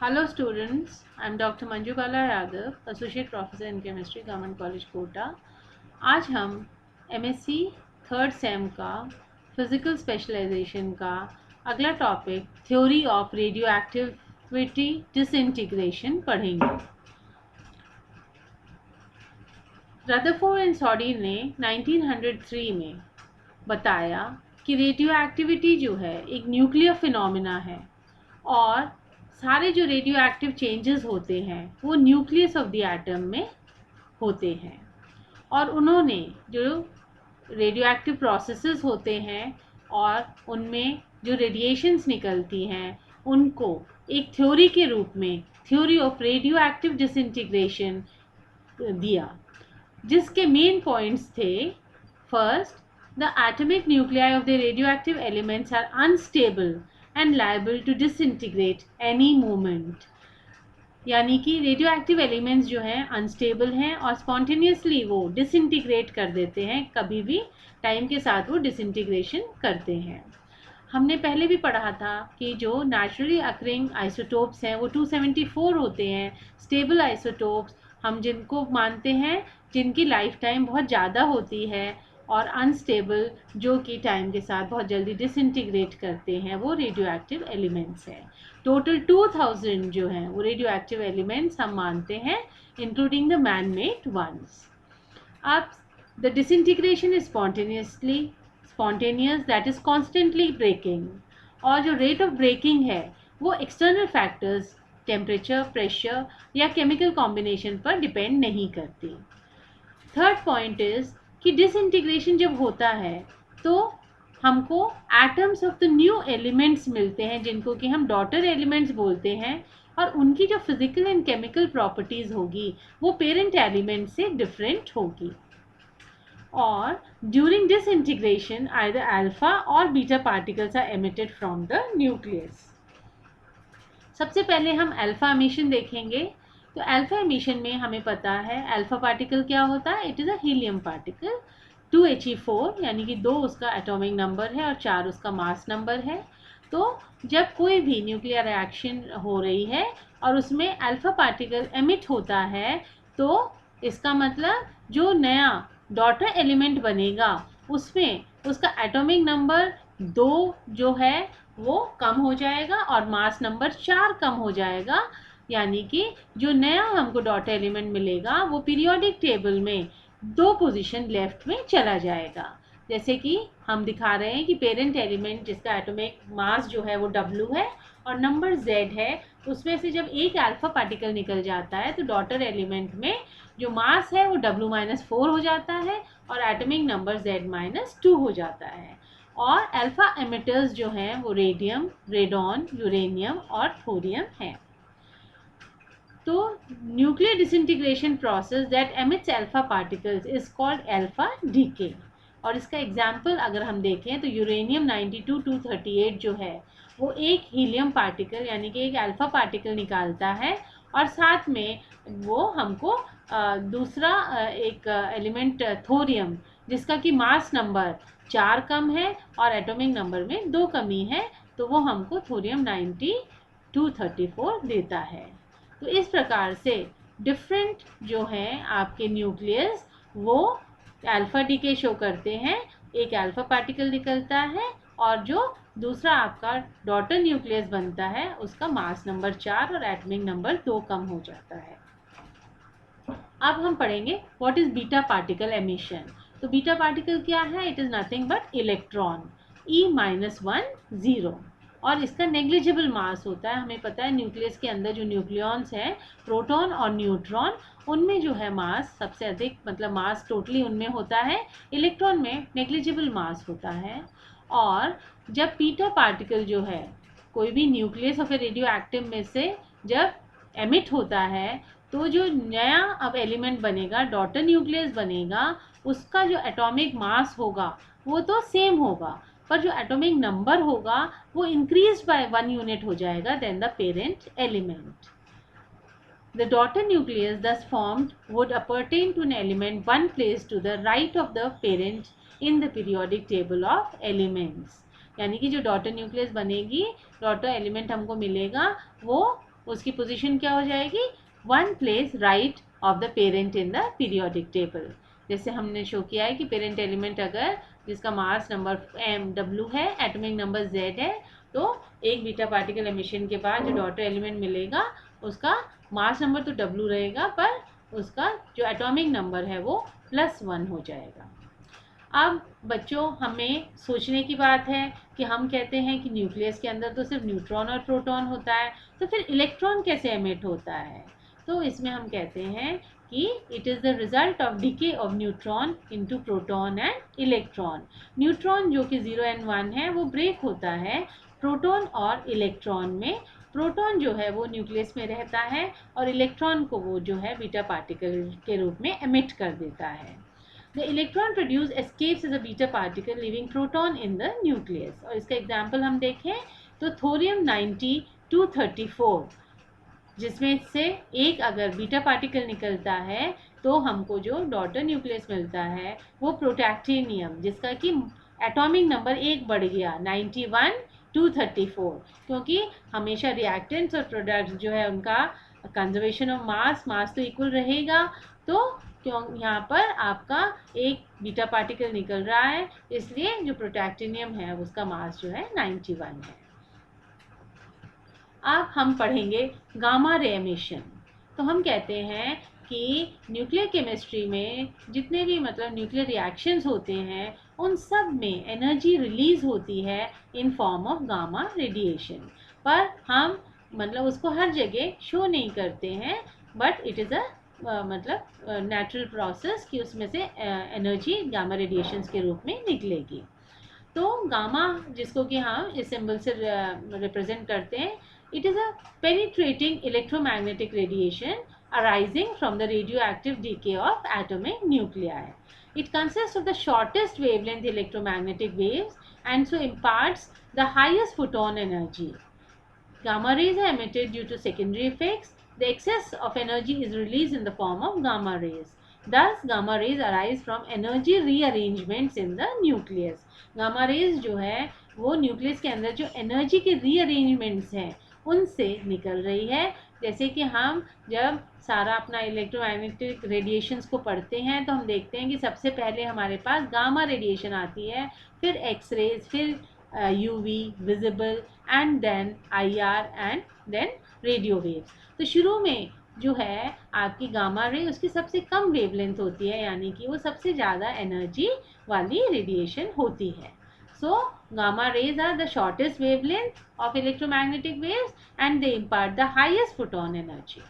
Hello students, I am Dr. Manju Bala Yadav, Associate Professor in Chemistry, Government College Kota. आज हम MSc third same का physical specialisation का अगला topic theory of radio activity disintegration पढ़ेंगे। Rutherford and सॉडी ने 1903 में बताया कि रेडियो एक्टिविटी जो है एक न्यूक्लियर फिनोमिना है और सारे जो रेडियो एक्टिव चेंजेस होते हैं वो न्यूक्लियस ऑफ द एटम में होते हैं। और उन्होंने जो रेडियो एक्टिव प्रोसेसेस होते हैं और उनमें जो रेडिएशंस निकलती हैं उनको एक थ्योरी के रूप में theory of radio active disintegration दिया, जिसके मेन पॉइंट्स थे। First, the atomic nuclei of the radioactive elements are unstable and liable to disintegrate any moment. यानी कि रेडियो एक्टिव एलिमेंट्स जो हैं अनस्टेबल हैं और स्पॉन्टेनियसली वो डिसइंटीग्रेट कर देते हैं, कभी भी टाइम के साथ वो डिसइंटीग्रेशन करते हैं। हमने पहले भी पढ़ा था कि जो नेचुरली अकरिंग आइसोटोप्स हैं वो 274 होते हैं। स्टेबल आइसोटोप्स हम जिनको मानते हैं जिनकी लाइफ टाइम बहुत ज़्यादा होती है, और अनस्टेबल जो कि टाइम के साथ बहुत जल्दी डिसइंटीग्रेट करते हैं, वो रेडियो एक्टिव एलिमेंट्स हैं। टोटल 2000 जो हैं वो रेडियो एक्टिव एलिमेंट्स हम मानते हैं, including the man made ones. अब the disintegration is spontaneous that is constantly breaking, और जो रेट ऑफ ब्रेकिंग है वो एक्सटर्नल फैक्टर्स टेम्परेचर, प्रेशर या केमिकल कॉम्बिनेशन पर डिपेंड नहीं करती। थर्ड पॉइंट इज कि डिसइंटीग्रेशन जब होता है तो हमको atoms of the new elements मिलते हैं, जिनको कि हम डॉटर एलिमेंट्स बोलते हैं, और उनकी जो फिजिकल एंड केमिकल प्रॉपर्टीज होगी वो पेरेंट एलिमेंट से डिफरेंट होगी। और ड्यूरिंग डिसइंटीग्रेशन आइदर अल्फा और beta particles are emitted from the nucleus. सबसे पहले हम अल्फा एमिशन देखेंगे। तो अल्फा एमिशन में हमें पता है अल्फा पार्टिकल क्या होता है। It is a helium particle. 2He4 यानी कि 2 उसका एटॉमिक नंबर है और 4 उसका मास नंबर है। तो जब कोई भी न्यूक्लियर रिएक्शन हो रही है और उसमें अल्फा पार्टिकल एमिट होता है, तो इसका मतलब जो नया डॉटर एलिमेंट बनेगा उसमें उसका एटॉमिक नंबर 2 जो है वो कम हो जाएगा और मास नंबर 4 कम हो जाएगा। यानी कि जो नया हमको डॉटर एलिमेंट मिलेगा वो पीरियोडिक टेबल में 2 पोजीशन लेफ्ट में चला जाएगा। जैसे कि हम दिखा रहे हैं कि पेरेंट एलिमेंट जिसका एटॉमिक मास जो है वो W है और नंबर Z है, उसमें से जब एक अल्फा पार्टिकल निकल जाता है तो डॉटर एलिमेंट में जो मास है वो W-4 हो जाता है और एटॉमिक नंबर Z-2 हो जाता है। और अल्फा एमिटर्स जो हैं वो रेडियम, रेडॉन, यूरेनियम और थोरियम हैं। तो nuclear disintegration process that emits alpha particles is called alpha decay. और इसका एग्जांपल अगर हम देखें तो यूरेनियम 92-238 जो है वो एक हीलियम पार्टिकल यानी कि एक अल्फा पार्टिकल निकालता है, और साथ में वो हमको दूसरा एक एलिमेंट थोरियम जिसका कि मास नंबर 4 कम है और एटॉमिक नंबर में 2 कमी है, तो वो हमको थोरियम 92-234 देता है। तो इस प्रकार से डिफरेंट जो हैं आपके न्यूक्लियस वो अल्फा डीके शो करते हैं। एक अल्फा पार्टिकल निकलता है और जो दूसरा आपका डॉटर न्यूक्लियस बनता है उसका मास नंबर 4 और एटॉमिक नंबर 2 कम हो जाता है। अब हम पढ़ेंगे what is beta particle emission. तो बीटा पार्टिकल क्या है? It is nothing but electron E-1 0, और इसका नेग्लिजिबल मास होता है। हमें पता है न्यूक्लियस के अंदर जो न्यूक्लियॉन्स हैं प्रोटॉन और न्यूट्रॉन, उनमें जो है मास सबसे अधिक, मतलब मास टोटली उनमें होता है, इलेक्ट्रॉन में नेग्लिजिबल मास होता है। और जब बीटा पार्टिकल जो है कोई भी nucleus of A radio active में से जब एमिट होता है तो जो नया अब एलिमेंट बनेगा, डॉटर न्यूक्लियस बनेगा, उसका जो एटॉमिक मास होगा वो तो सेम होगा, पर जो एटॉमिक नंबर होगा वो इंक्रीज बाय 1 यूनिट हो जाएगा then the parent element. The daughter nucleus thus formed would appertain to an element one placed to the right of the parent in the periodic table of elements। यानी कि जो daughter nucleus बनेगी, daughter element हमको मिलेगा, वो उसकी position क्या हो जाएगी, one place right of the parent in the periodic table. जैसे हमने शो किया है कि पेरेंट एलिमेंट अगर जिसका मास नंबर W है, एटॉमिक नंबर Z है, तो एक बीटा पार्टिकल एमिशन के बाद जो डॉटर एलिमेंट मिलेगा उसका मास नंबर तो W रहेगा, पर उसका जो एटॉमिक नंबर है वो +1 हो जाएगा। अब बच्चों, हमें सोचने की बात है कि हम कहते हैं कि न्यूक्लियस के अंदर तो सिर्फ न्यूट्रॉन और प्रोटॉन होता है, तो फिर इलेक्ट्रॉन कैसे एमिट होता है? तो इसमें हम कहते हैं कि it is the result of decay of neutron into proton and electron. Neutron जो कि 0 and 1 है वो ब्रेक होता है प्रोटॉन और इलेक्ट्रॉन में। प्रोटॉन जो है वो न्यूक्लियस में रहता है और इलेक्ट्रॉन को वो जो है बीटा पार्टिकल के रूप में एमिट कर देता है। The electron produced escapes as a beta particle leaving proton in the nucleus। और इसका एग्जाम्पल हम देखें तो थोरियम 90 234, जिसमें से एक अगर बीटा पार्टिकल निकलता है तो हमको जो डॉटर न्यूक्लियस मिलता है वो प्रोटैक्टिनियम, जिसका कि एटॉमिक नंबर 1 बढ़ गया 91 234, क्योंकि हमेशा रिएक्टेंट्स और प्रोडक्ट्स जो है उनका कंजर्वेशन ऑफ मास तो इक्वल रहेगा, तो क्यों यहाँ पर आपका एक बीटा पार्टिकल निकल रहा है, इसलिए जो प्रोटैक्टिनियम है उसका मास जो है 91 है। अब हम पढ़ेंगे गामा रे एमिशन। तो हम कहते हैं कि न्यूक्लियर केमिस्ट्री में जितने भी मतलब न्यूक्लियर रिएक्शंस होते हैं उन सब में एनर्जी रिलीज होती है in form of gamma radiation, पर हम मतलब उसको हर जगह शो नहीं करते हैं, बट इट इज़ अ मतलब नेचुरल प्रोसेस कि उसमें से एनर्जी गामा रेडिएशंस के रूप में निकलेगी। तो गामा, जिसको कि हम इस सिंबल से रिप्रेजेंट करते हैं, it is a penetrating electromagnetic radiation arising from the radioactive decay of atomic nuclei. It consists of the shortest wavelength electromagnetic waves and so imparts the highest photon energy. Gamma rays are emitted due to secondary effects. The excess of energy is released in the form of gamma rays. Thus, gamma rays arise from energy rearrangements in the nucleus. Gamma rays जो है वो nucleus के अंदर जो energy के rearrangements हैं उनसे निकल रही है। जैसे कि हम जब सारा अपना इलेक्ट्रोमैग्नेटिक रेडिएशंस को पढ़ते हैं तो हम देखते हैं कि सबसे पहले हमारे पास गामा रेडिएशन आती है, फिर एक्स रेज, फिर UV, visible, and then IR and then radio waves. तो शुरू में जो है आपकी गामा रे उसकी सबसे कम वेवलेंथ होती है, यानी कि वो सबसे ज़्यादा एनर्जी वाली रेडिएशन होती है। So gamma rays are the shortest wavelength of electromagnetic waves and they impart the highest photon energy.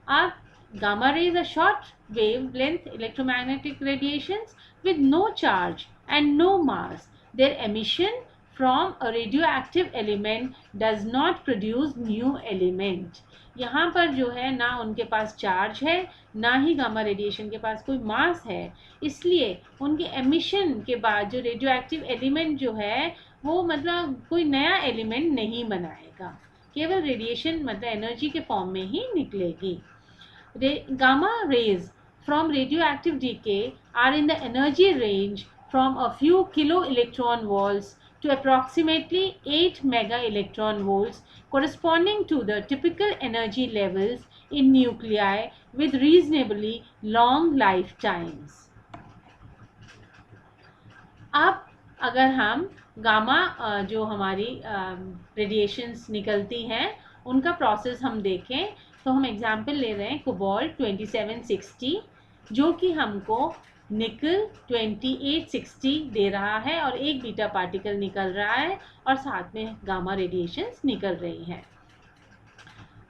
अब gamma rays are short wavelength electromagnetic radiations with no charge and no mass. Their emission from a radioactive element does not produce new element. यहाँ पर जो है ना उनके पास charge है, ना ही gamma radiation के पास कोई मास है, इसलिए उनके एमिशन के बाद जो रेडियो एक्टिव एलिमेंट जो है वो मतलब कोई नया एलिमेंट नहीं बनाएगा, केवल रेडिएशन मतलब एनर्जी के फॉर्म में ही निकलेगी। Gamma rays from radioactive decay are in the energy range from a few kilo electron volts to approximately 8 mega electron volts, corresponding to the typical energy levels in nuclei with reasonably long lifetimes. अब अगर हम gamma जो हमारी radiations निकलती हैं उनका process हम देखें तो हम एग्जाम्पल ले रहे हैं कोबाल्ट 2760, जो कि हमको निकल 2860 दे रहा है और एक बीटा पार्टिकल निकल रहा है और साथ में गामा रेडिएशंस निकल रही हैं।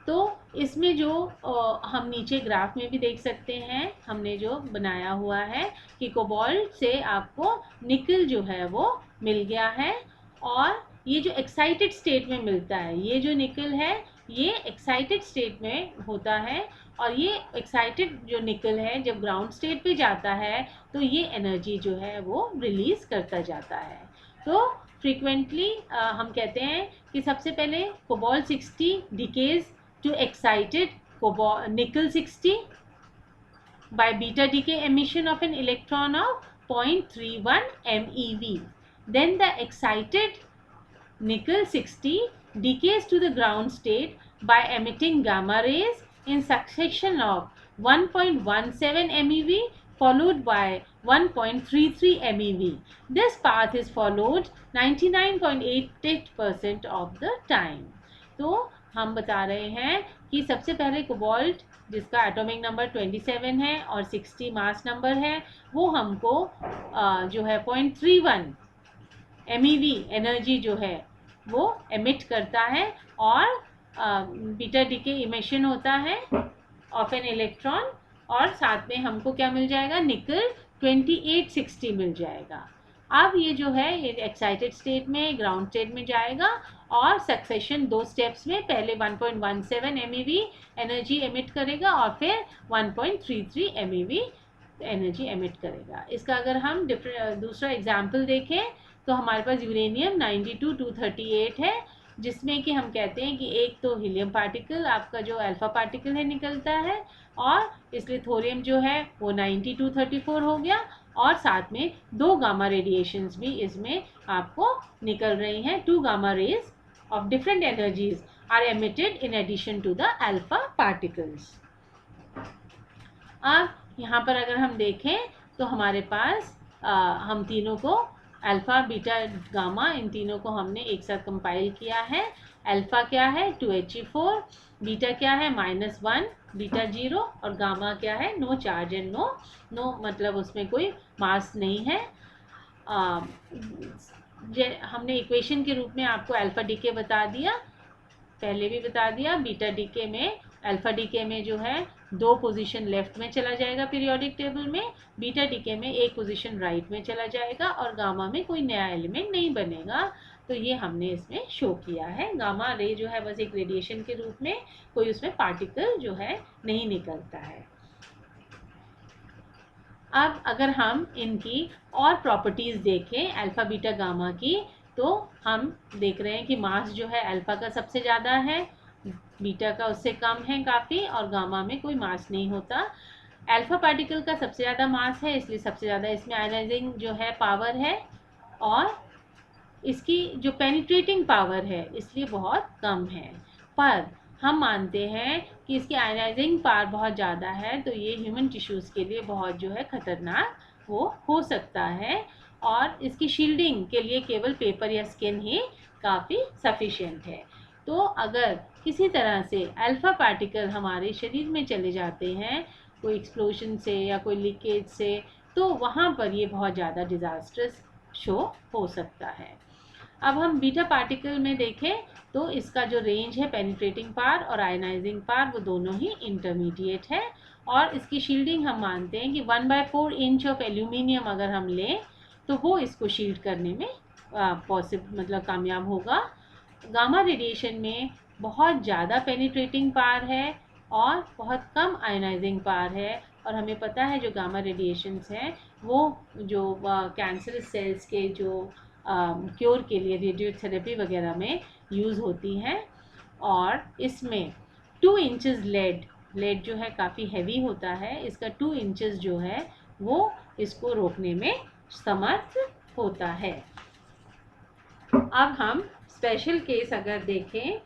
तो इसमें जो हम नीचे ग्राफ में भी देख सकते हैं, हमने जो बनाया हुआ है कि कोबाल्ट से आपको निकल जो है वो मिल गया है और ये जो एक्साइटेड स्टेट में मिलता है, ये जो निकल है ये एक्साइटेड स्टेट में होता है और ये एक्साइटेड जो निकल है जब ग्राउंड स्टेट पे जाता है तो ये एनर्जी जो है वो रिलीज करता जाता है। तो फ्रीक्वेंटली हम कहते हैं कि सबसे पहले cobalt 60 decays to excited nickel 60 by beta decay emission of an electron of 0.31 MeV. Then the excited nickel 60 decays to the ground state by emitting gamma rays in succession of 1.17 MeV followed by 1.33 MeV. This path is followed 99.88% of the time. तो हम बता रहे हैं कि सबसे पहले cobalt जिसका atomic number 27 है और 60 मास नंबर है, वो हमको जो है 0.31 MeV एनर्जी जो है वो एमिट करता है और बीटा डीके इमिशन होता है ऑफ एन इलेक्ट्रॉन, और साथ में हमको क्या मिल जाएगा, निकल 2860 मिल जाएगा। अब ये जो है ये एक्साइटेड स्टेट में ग्राउंड स्टेट में जाएगा और सक्सेशन 2 स्टेप्स में पहले 1.17 MeV एनर्जी एमिट करेगा और फिर 1.33 MeV एनर्जी एमिट करेगा। इसका अगर हम दूसरा एग्जाम्पल देखें तो हमारे पास यूरेनियम 92-238 है, जिसमें कि हम कहते हैं कि एक तो हीलियम पार्टिकल आपका जो अल्फा पार्टिकल है निकलता है, और इसलिए थोरियम जो है वो 92-234 हो गया, और साथ में 2 गामा रेडिएशंस भी इसमें आपको निकल रही हैं। 2 gamma rays of different energies are emitted in addition to the alpha particles. अब यहाँ पर अगर हम देखें तो हमारे पास हम तीनों को अल्फ़ा बीटा गामा इन तीनों को हमने एक साथ कंपाइल किया है। अल्फ़ा क्या है 2He4, बीटा क्या है -1 बीटा 0, और गामा क्या है नो चार्ज एंड नो मतलब उसमें कोई मास नहीं है। हमने इक्वेशन के रूप में आपको अल्फ़ा डीके बता दिया, पहले भी बता दिया। बीटा डीके में अल्फ़ा डीके में जो है 2 पोजीशन लेफ्ट में चला जाएगा पीरियोडिक टेबल में, बीटा डीके में 1 पोजीशन राइट में चला जाएगा, और गामा में कोई नया एलिमेंट नहीं बनेगा। तो ये हमने इसमें शो किया है। गामा रे जो है बस एक रेडिएशन के रूप में, कोई उसमें पार्टिकल जो है नहीं निकलता है। अब अगर हम इनकी और प्रॉपर्टीज़ देखें अल्फ़ा बीटा गामा की, तो हम देख रहे हैं कि मास जो है अल्फ़ा का सबसे ज़्यादा है, बीटा का उससे कम है काफ़ी, और गामा में कोई मास नहीं होता। अल्फ़ा पार्टिकल का सबसे ज़्यादा मास है, इसलिए सबसे ज़्यादा इसमें आयनाइजिंग जो है पावर है, और इसकी जो पेनिट्रेटिंग पावर है इसलिए बहुत कम है। पर हम मानते हैं कि इसकी आयनाइजिंग पावर बहुत ज़्यादा है, तो ये ह्यूमन टिश्यूज़ के लिए बहुत जो है ख़तरनाक वो हो सकता है, और इसकी शील्डिंग के लिए केवल पेपर या स्किन ही काफ़ी सफिशिएंट है। तो अगर किसी तरह से अल्फ़ा पार्टिकल हमारे शरीर में चले जाते हैं कोई एक्सप्लोजन से या कोई लीकेज से, तो वहाँ पर ये बहुत ज़्यादा डिज़ास्ट्रस शो हो सकता है। अब हम बीटा पार्टिकल में देखें तो इसका जो रेंज है पेनिट्रेटिंग पावर और आयनाइजिंग पावर वो दोनों ही इंटरमीडिएट है, और इसकी शील्डिंग हम मानते हैं कि 1/4 इंच ऑफ एल्यूमिनियम अगर हम लें तो वो इसको शील्ड करने में मतलब कामयाब होगा। गामा रेडिएशन में बहुत ज़्यादा पेनिट्रेटिंग पावर है और बहुत कम आयनाइजिंग पावर है, और हमें पता है जो गामा रेडिएशंस हैं वो जो कैंसर सेल्स के जो क्योर के लिए रेडियोथेरेपी वगैरह में यूज़ होती हैं। और इसमें 2 इंचेस लेड जो है काफ़ी हैवी होता है, इसका 2 इंचेस जो है वो इसको रोकने में समर्थ होता है। अब हम स्पेशल केस अगर देखें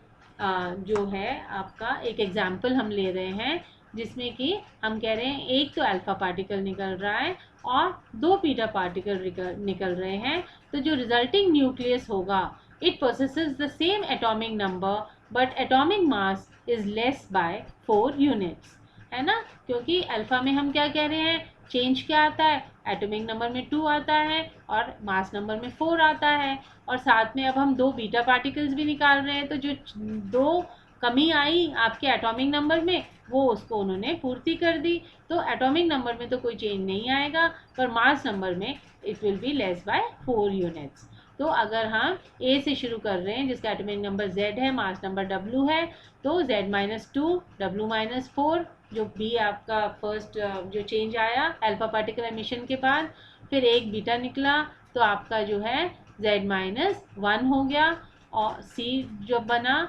जो है आपका एक एग्जाम्पल हम ले रहे हैं, जिसमें कि हम कह रहे हैं एक तो अल्फ़ा पार्टिकल निकल रहा है और 2 बीटा पार्टिकल निकल रहे हैं, तो जो रिजल्टिंग न्यूक्लियस होगा it possesses the same atomic number but atomic mass is less bye 4 units, है ना। क्योंकि अल्फ़ा में हम क्या कह रहे हैं, चेंज क्या आता है, एटॉमिक नंबर में 2 आता है और मास नंबर में 4 आता है, और साथ में अब हम 2 बीटा पार्टिकल्स भी निकाल रहे हैं, तो जो 2 कमी आई आपके एटॉमिक नंबर में वो उसको उन्होंने पूर्ति कर दी। तो एटॉमिक नंबर में तो कोई चेंज नहीं आएगा, पर मास नंबर में it will be less bye 4 units. तो अगर हम ए से शुरू कर रहे हैं जिसका एटॉमिक नंबर Z है, मास नंबर W है, तो Z-2 W-4 जो बी आपका फर्स्ट जो चेंज आया अल्फ़ा पार्टिकल एमिशन के बाद, फिर एक बीटा निकला तो आपका जो है Z-1 हो गया, और C जो बना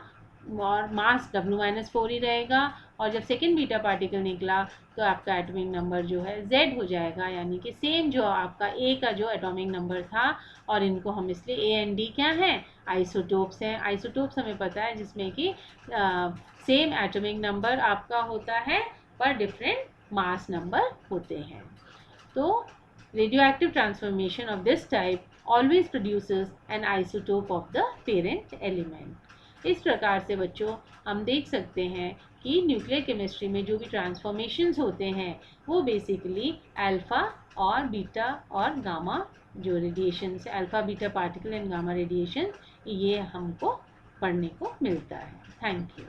और मास W-4 ही रहेगा, और जब सेकेंड बीटा पार्टिकल निकला तो आपका एटॉमिक नंबर जो है Z हो जाएगा, यानी कि सेम जो आपका A का जो एटॉमिक नंबर था। और इनको हम इसलिए A एंड D क्या हैं, आइसोटोप्स हैं। आइसोटोप्स हमें पता है जिसमें कि सेम एटॉमिक नंबर आपका होता है पर डिफरेंट मास नंबर होते हैं। तो radioactive transformation of this type always produces N isotope of the parent element. इस प्रकार से बच्चों हम देख सकते हैं कि न्यूक्लियर केमिस्ट्री में जो भी ट्रांसफॉर्मेशंस होते हैं वो बेसिकली अल्फ़ा और बीटा और गामा जो रेडिएशन से alpha beta particle and gamma radiation ये हमको पढ़ने को मिलता है। Thank you.